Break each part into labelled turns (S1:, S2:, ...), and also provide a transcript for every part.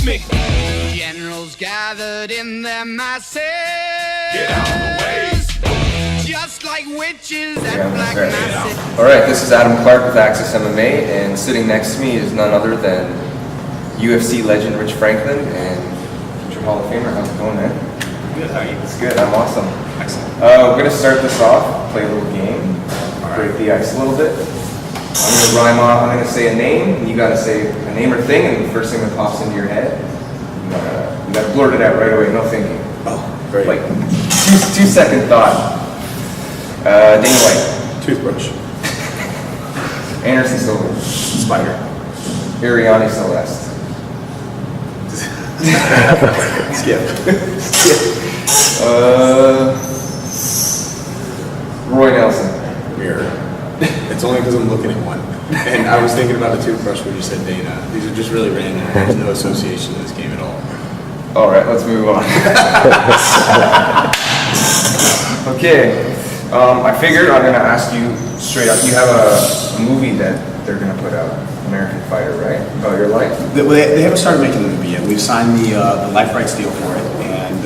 S1: me.
S2: Generals gathered in their masses.
S1: Get out of the way.
S2: Just like witches at black masses.
S3: Alright, this is Adam Clark with Access MMA, and sitting next to me is none other than UFC legend Rich Franklin and future Hall of Famer. How's it going, man?
S4: Good, how are you?
S3: It's good, I'm awesome.
S4: Excellent.
S3: We're going to start this off, play a little game, break the ice a little bit. I'm going to rhyme off, I'm going to say a name, and you got to say a name or thing, and the first thing that pops into your head, you got to blurt it out right away, no thinking.
S4: Oh, great.
S3: Like, two-second thought. Dana White.
S4: Toothbrush.
S3: Anderson Silva.
S4: Spider.
S3: Ariane Celeste.
S4: Skip.
S3: Roy Nelson.
S4: Mirror. It's only because I'm looking at one. And I was thinking about the toothbrush when you said Dana. These are just really random. There's no association to this game at all.
S3: Alright, let's move on. Okay. I figured I'm going to ask you straight up. You have a movie that they're going to put out, American Fighter, right? About your life?
S4: They haven't started making the movie yet. We've signed the life rights deal for it. And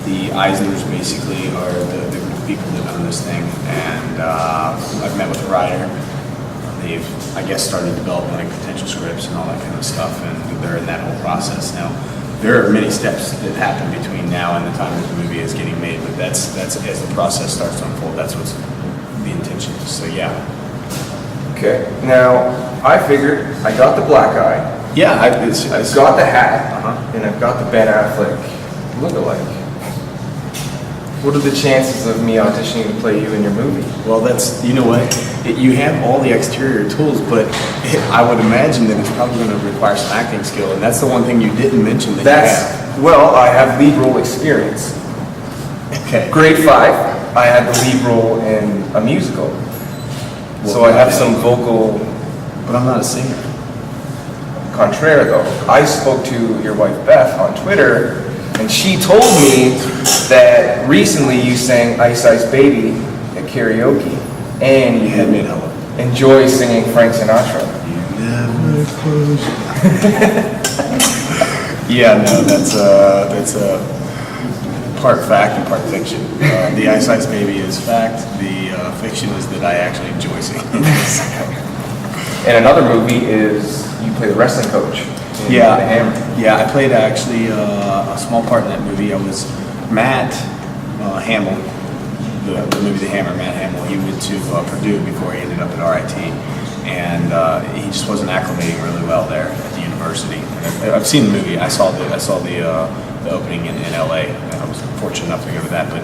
S4: the Eisners basically are the group of people that own this thing. And I've met with the writer. They've, I guess, started developing like potential scripts and all that kind of stuff. And they're in that whole process now. There are many steps that happen between now and the time that the movie is getting made, but that's as the process starts to unfold, that's what's the intention. So yeah.
S3: Okay. Now, I figured I got the black eye.
S4: Yeah,
S3: I've got the hat, and I've got the Ben Affleck look-alike. What are the chances of me auditioning to play you in your movie?
S4: Well, that's, you know what, you have all the exterior tools, but I would imagine that it's probably going to require some acting skill, and that's the one thing you didn't mention that you have.
S3: Well, I have lead role experience.
S4: Okay.
S3: Grade 5, I had the lead role in a musical. So I have some vocal...
S4: But I'm not a singer.
S3: Contraire, though. I spoke to your wife, Beth, on Twitter, and she told me that recently you sang Ice Ice Baby at karaoke, and you
S4: had me at hello.
S3: Enjoy singing Frank Sinatra.
S4: You never close. Yeah, no, that's a part fact and part fiction. The Ice Ice Baby is fact. The fiction is that I actually enjoy singing.
S3: And another movie is you play the wrestling coach.
S4: Yeah,
S3: The Hammer.
S4: Yeah, I played actually a small part in that movie. I was Matt Hamill, the movie The Hammer. Matt Hamill. He went to Purdue before he ended up at RIT, and he just wasn't acclimating really well there at the university. I've seen the movie. I saw the opening in LA, and I was fortunate enough to go to that. But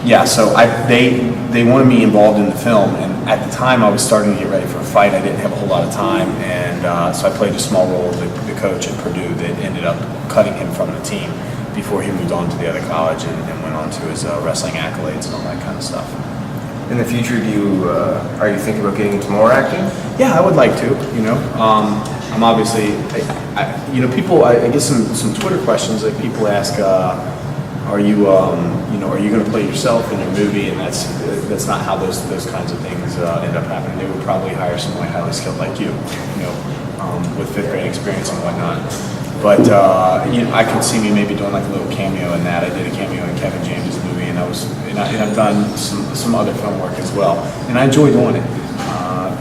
S4: yeah, so they wanted me involved in the film, and at the time I was starting to get ready for a fight. I didn't have a whole lot of time, and so I played a small role of the coach at Purdue that ended up cutting him from the team before he moved on to the other college and went on to his wrestling accolades and all that kind of stuff.
S3: In the future, are you thinking about getting into more acting?
S4: Yeah, I would like to. You know, I'm obviously, people. I get some Twitter questions. Like people ask, are you going to play yourself in your movie? And that's not how those kinds of things end up happening. They would probably hire someone highly skilled like you, with fifth grade experience and whatnot. But I could see me maybe doing like a little cameo in that. I did a cameo in Kevin James' movie, and I've done some other film work as well, and I enjoy doing it.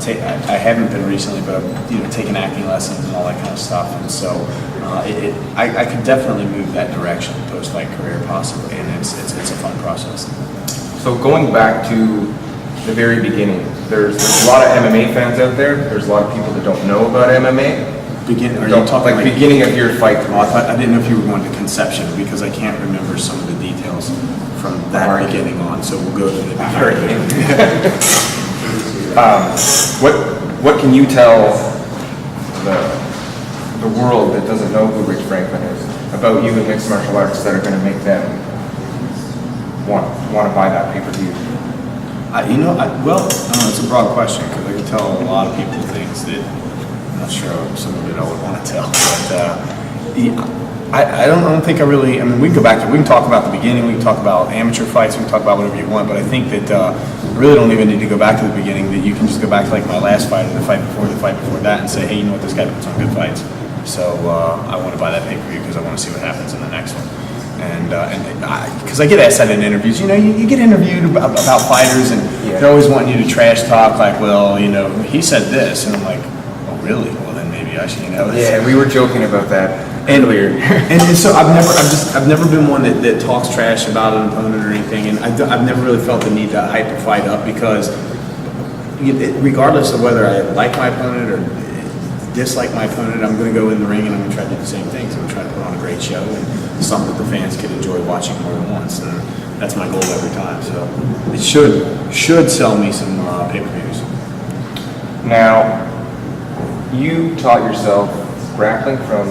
S4: I haven't been recently, but I've taken acting lessons and all that kind of stuff, and so I could definitely move that direction post-fight career possibly, and it's a fun process.
S3: So going back to the very beginning, there's a lot of MMA fans out there. There's a lot of people that don't know about MMA.
S4: Are you talking
S3: like beginning of your fight?
S4: I didn't know if you were going to conception because I can't remember some of the details from that beginning on. So we'll go to the beginning.
S3: What can you tell the world that doesn't know who Rich Franklin is about you and mixed martial arts that are going to make them want to buy that pay-per-view?
S4: It's a broad question because I can tell a lot of people things that I'm not sure some of it I would want to tell. But I don't think I really. I mean, we can talk about the beginning. We can talk about amateur fights. We can talk about whatever you want. But I think that I really don't even need to go back to the beginning. That you can just go back to like my last fight and the fight before that, and say, hey, you know what, this guy puts on good fights. So I want to buy that pay-per-view because I want to see what happens in the next one. And because I get asked that in interviews, you get interviewed about fighters, and they're always wanting you to trash talk, like, well, he said this, and I'm like, oh, really? Well, then maybe I should,
S3: Yeah, we were joking about that earlier.
S4: and so I've never been one that talks trash about an opponent or anything, and I've never really felt the need to hype a fight up because regardless of whether I like my opponent or dislike my opponent, I'm going to go in the ring and I'm going to try to do the same things. I'm going to try to put on a great show and something that the fans could enjoy watching more than once, and that's my goal every time. So it should sell me some pay-per-views. Now,
S3: You taught yourself grappling from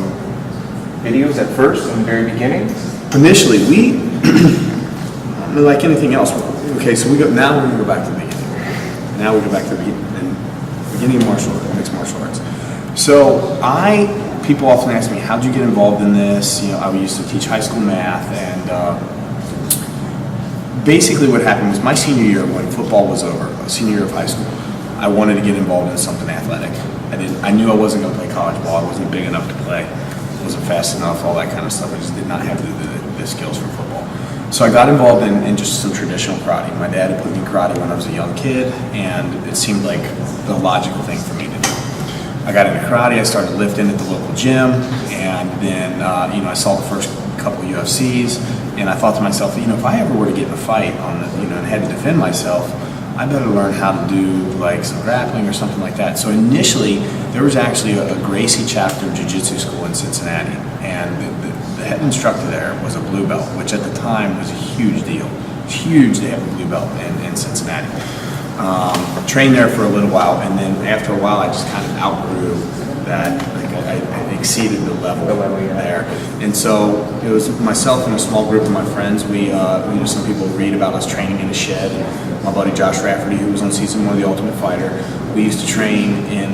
S3: videos at first, in the very beginning?
S4: initially, like anything else, okay, so we're going to go back to the beginning. Now we go back to the beginning of mixed martial arts. So people often ask me, how'd you get involved in this? I used to teach high school math, and basically what happened was my senior year, when football was over, senior year of high school, I wanted to get involved in something athletic. I knew I wasn't going to play college ball. I wasn't big enough to play. I wasn't fast enough, all that kind of stuff. I just did not have the skills for football. So I got involved in just some traditional karate. My dad had put me in karate when I was a young kid, and it seemed like the logical thing for me to do. I got into karate. I started lifting at the local gym, and then I saw the first couple UFCs, and I thought to myself, if I ever were to get in a fight and had to defend myself, I better learn how to do like some grappling or something like that. So initially, there was actually a Gracie chapter of jiu-jitsu school in Cincinnati, and the head instructor there was a blue belt, which at the time was a huge deal. It's huge to have a blue belt in Cincinnati. Trained there for a little while, and then after a while, I just kind of outgrew that. Like I exceeded the level there, and so it was myself and a small group of my friends. Some people read about us training in a shed. And my buddy Josh Rafferty, who was on season 1 of The Ultimate Fighter, we used to train in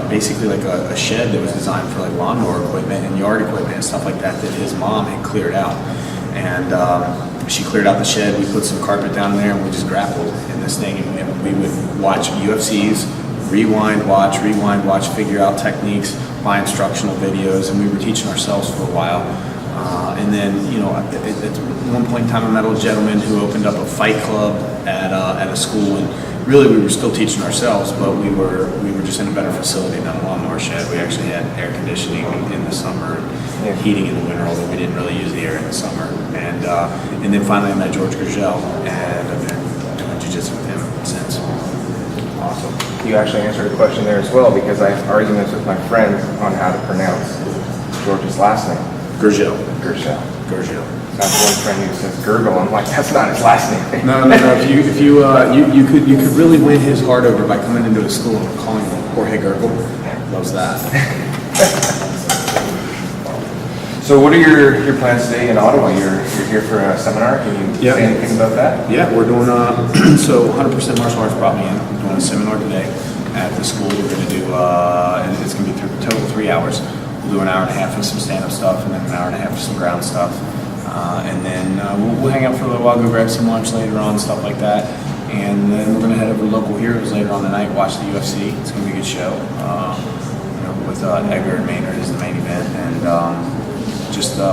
S4: basically like a shed that was designed for like lawnmower equipment and yard equipment and stuff like that his mom had cleared out, and she cleared out the shed. We put some carpet down there, and we just grappled in this thing, and we would watch UFCs, rewind, watch, figure out techniques, buy instructional videos, and we were teaching ourselves for a while. And then, at one point in time, I met a gentleman who opened up a fight club at a school, and really we were still teaching ourselves, but we were just in a better facility than a lawnmower shed. We actually had air conditioning in the summer, and heating in the winter, although we didn't really use the air in the summer. And then finally I met George Gurgel, and I've been doing jiu-jitsu with him since.
S3: Awesome. You actually answered a question there as well, because I have arguments with my friends on how to pronounce George's last name.
S4: Gurgel.
S3: I have one friend who says Gurgle. I'm like, that's not his last name.
S4: No. If you could really win his heart over by coming into a school and calling him Jorge Gurgle. Loves that.
S3: So what are your plans today in Ottawa? You're here for a seminar. Can you say anything about that?
S4: Yeah, we're doing so 100% martial arts brought me in. We're doing a seminar today at the school. We're going to do and it's going to be total 3 hours. We'll do an hour and a half of some stand-up stuff, and then an hour and a half of some ground stuff. And then we'll hang out for a little while, go grab some lunch later on, stuff like that. And then we're going to head over to Local Heroes later on tonight, watch the UFC. It's going to be a good show. With Edgar and Maynard is the main event. And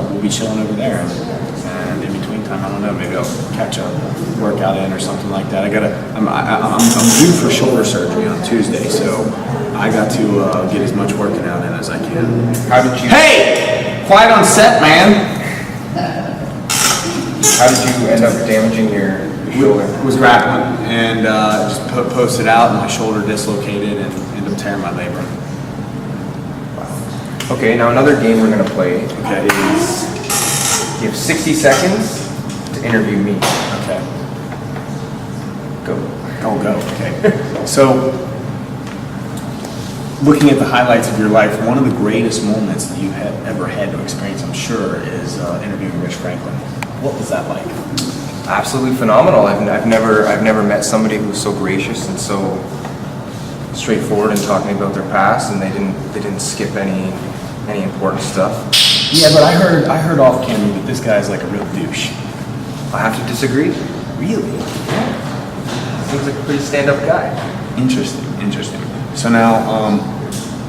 S4: we'll be chilling over there. And in between time, I don't know, maybe I'll catch a workout in or something like that. I'm due for shoulder surgery on Tuesday, so I got to get as much working out in as I can.
S3: How did you?
S4: Hey! Quiet on set, man!
S3: How did you end up damaging your shoulder?
S4: It was grappling, and just posted out, and my shoulder dislocated and ended up tearing my labrum.
S3: Okay, now another game we're going to play is you have 60 seconds to interview me.
S4: Okay.
S3: Go.
S4: Go. Okay. So, looking at the highlights of your life, one of the greatest moments that you've ever had to experience, I'm sure, is interviewing Rich Franklin. What was that like?
S3: Absolutely phenomenal. I've never met somebody who's so gracious and so straightforward in talking about their past, and they didn't skip any important stuff.
S4: Yeah, but I heard off camera that this guy's like a real douche.
S3: I have to disagree.
S4: Really?
S3: Yeah. Seems like a pretty stand-up guy.
S4: Interesting. So now,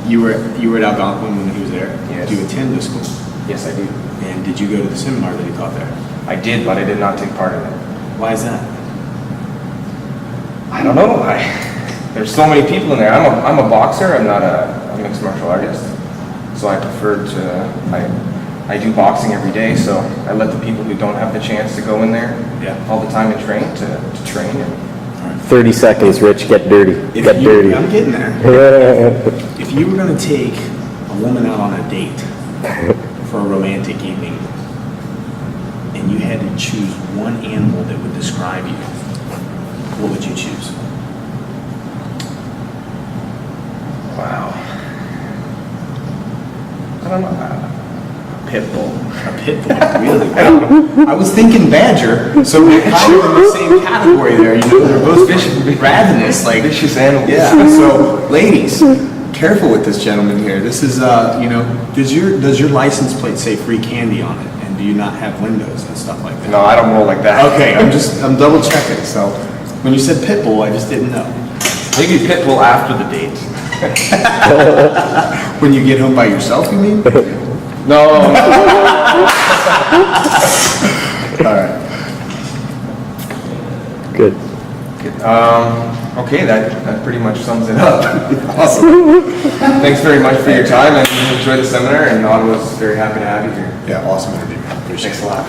S4: You were at Algonquin when he was there?
S3: Yes.
S4: Do you attend the school?
S3: Yes, I do.
S4: And did you go to the seminar that he taught there?
S3: I did, but I did not take part in it.
S4: Why is that?
S3: I don't know. There's so many people in there. I'm a boxer. I'm not a mixed martial artist. So I prefer to. I do boxing every day. So I let the people who don't have the chance to go in there all the time and train to train.
S5: 30 seconds, Rich. Get dirty. Get dirty.
S4: I'm getting there. If you were going to take a woman out on a date for a romantic evening, and you had to choose one animal that would describe you, what would you choose?
S3: Wow. I don't know.
S4: Pit bull. A pit bull, really? I was thinking badger, so we're kind of in the same category there. You know, they're both ravenous, like
S3: Vicious animals.
S4: Yeah. So, ladies, careful with this gentleman here. This is, you know, does your license plate say free candy on it, and do you not have windows and stuff like that?
S3: No, I don't roll like that.
S4: Okay, I'm double checking. So, when you said pit bull, I just didn't know.
S3: Maybe pit bull after the date.
S4: When you get home by yourself, you mean?
S3: No.
S4: All right.
S5: Good.
S3: Okay, that pretty much sums it up. Awesome. Thanks very much for your time and enjoy the seminar. And Ottawa's very happy to have you here.
S4: Yeah, awesome interview. Appreciate it.
S3: Thanks a lot.